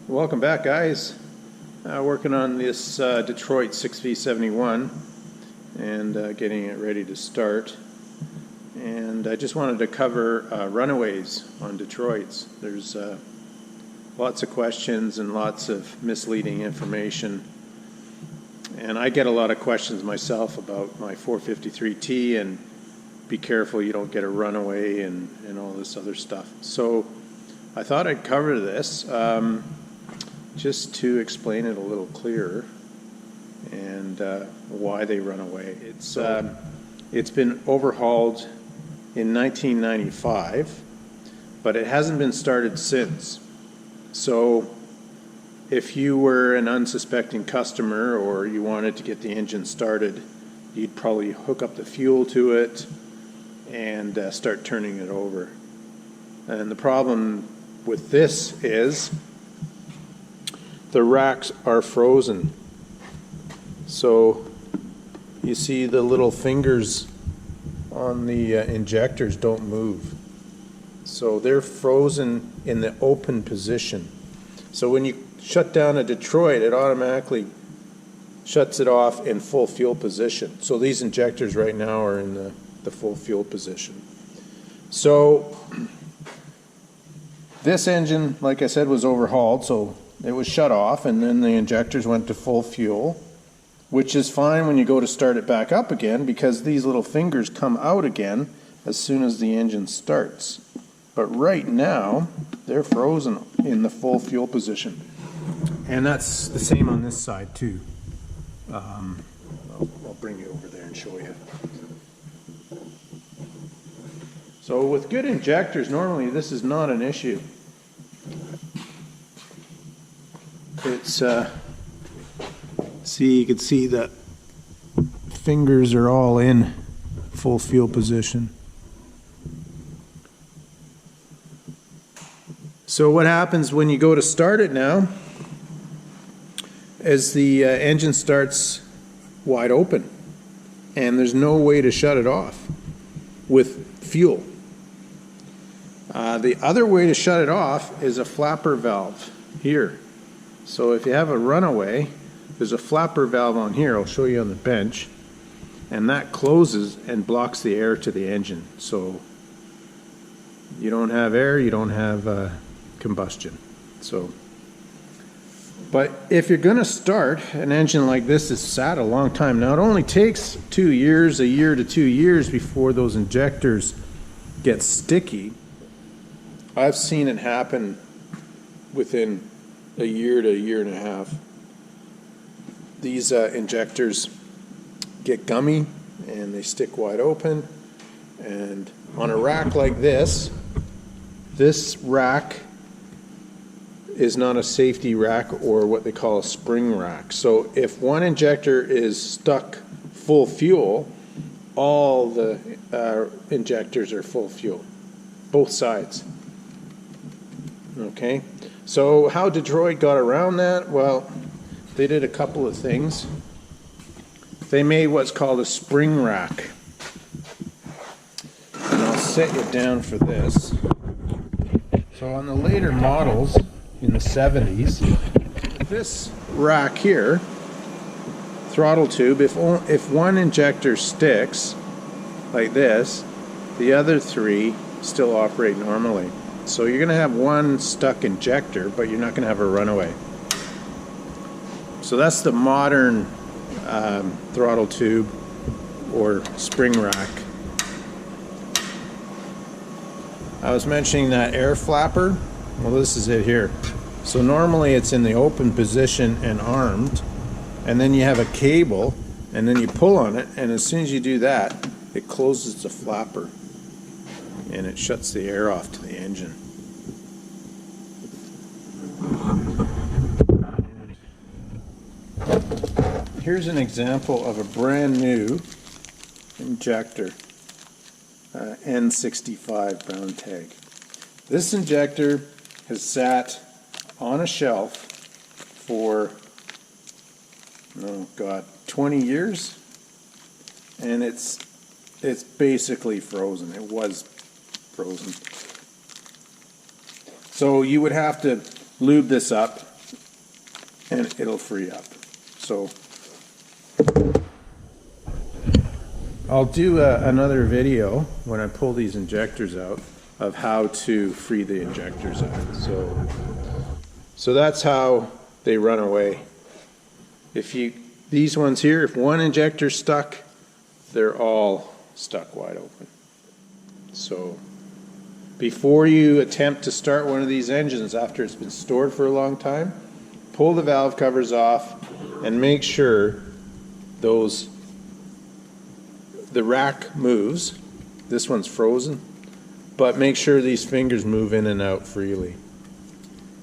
Welcome back, guys. Working on this Detroit 6V71 and getting it ready to start. And I just wanted to cover Runaways on Detroits. There's lots of questions and lots of misleading information. And I get a lot of questions myself about my 453T and be careful you don't get a runaway and all this other stuff. So I thought I'd cover this just to explain it a little clearer and why they run away. It's been overhauled in 1995, but it hasn't been started since. So if you were an unsuspecting customer or you wanted to get the engine started, you'd probably hook up the fuel to it and start turning it over. And the problem with this is the racks are frozen. So you see the little fingers on the injectors don't move. So they're frozen in the open position. So when you shut down a Detroit, it automatically shuts it off in full fuel position. So these injectors right now are in the full fuel position. So this engine, like I said, was overhauled, so it was shut off, and then the injectors went to full fuel, which is fine when you go to start it back up again because these little fingers come out again as soon as the engine starts. But right now, they're frozen in the full fuel position. And that's the same on this side too. I'll bring you over there and show you. So with good injectors, normally this is not an issue. It's see, you can see the fingers are all in full fuel position. So what happens when you go to start it now is the engine starts wide open and there's no way to shut it off with fuel. The other way to shut it off is a flapper valve here. So if you have a runaway, there's a flapper valve on here, I'll show you on the bench, and that closes and blocks the air to the engine. So you don't have air, you don't have combustion. So, but if you're going to start an engine like this, it's sat a long time. Now it only takes 2 years, a year to 2 years before those injectors get sticky. I've seen it happen within a year to a year and a half. These injectors get gummy and they stick wide open. And on a rack like this rack is not a safety rack or what they call a spring rack. So if one injector is stuck full fuel, all the injectors are full fuel, both sides. Okay, so how Detroit got around that? Well, they did a couple of things. They made what's called a spring rack. And I'll set you down for this. So on the later models in the 70s, this rack here, throttle tube, if one injector sticks like this, the other three still operate normally. So you're going to have one stuck injector, but you're not going to have a runaway. So that's the modern throttle tube or spring rack. I was mentioning that air flapper. Well, this is it here. So normally it's in the open position and armed, and then you have a cable, and then you pull on it, and as soon as you do that, it closes the flapper and it shuts the air off to the engine. Here's an example of a brand new injector, N65 brown tag. This injector has sat on a shelf for, oh God, 20 years, and it's basically frozen. It was frozen. So you would have to lube this up and it'll free up. So I'll do another video when I pull these injectors out of how to free the injectors out. So that's how they run away. These ones here, if one injector's stuck, they're all stuck wide open. So before you attempt to start one of these engines after it's been stored for a long time, pull the valve covers off and make sure the rack moves. This one's frozen, but make sure these fingers move in and out freely.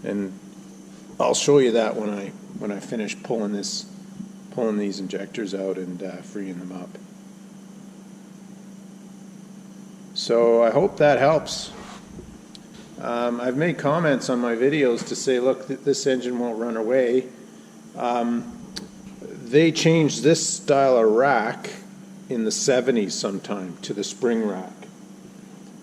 And I'll show you that when I finish pulling these injectors out and freeing them up. So I hope that helps. I've made comments on my videos to say, look, this engine won't run away. They changed this style of rack in the 70s sometime to the spring rack.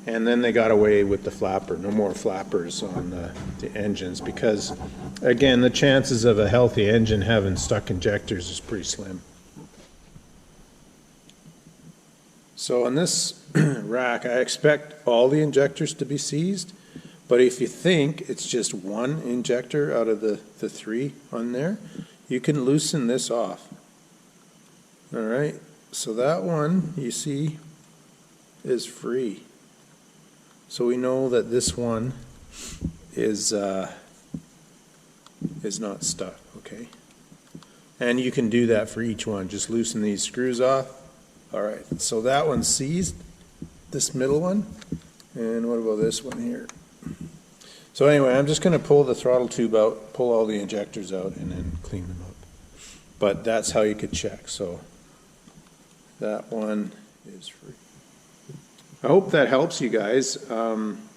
And then they got away with the flapper. No more flappers on the engines because, again, the chances of a healthy engine having stuck injectors is pretty slim. So on this rack, I expect all the injectors to be seized. But if you think it's just one injector out of the three on there, you can loosen this off. All right, so that one, you see, is free. So we know that this one is not stuck, okay? And you can do that for each one. Just loosen these screws off. All right, so that one's seized, this middle one. And what about this one here? So anyway, I'm just going to pull the throttle tube out, pull all the injectors out, and then clean them up. But that's how you could check. So that one is free. I hope that helps you guys.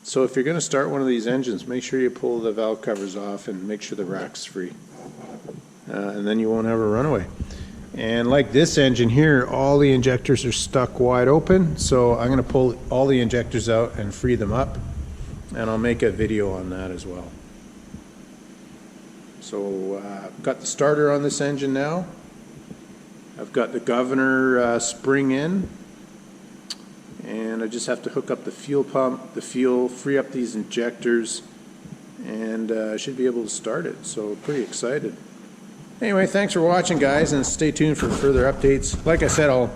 So if you're going to start one of these engines, make sure you pull the valve covers off and make sure the rack's free. And then you won't have a runaway. And like this engine here, all the injectors are stuck wide open. So I'm going to pull all the injectors out and free them up. And I'll make a video on that as well. So I've got the starter on this engine now. I've got the governor spring in. And I just have to hook up the fuel pump, the fuel, free up these injectors, and I should be able to start it. So pretty excited. Anyway, thanks for watching, guys, and stay tuned for further updates. Like I said, I'll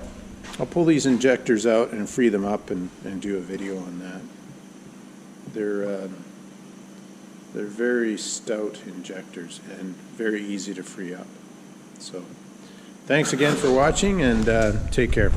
pull these injectors out and free them up and do a video on that. They're very stout injectors and very easy to free up. So thanks again for watching, and take care.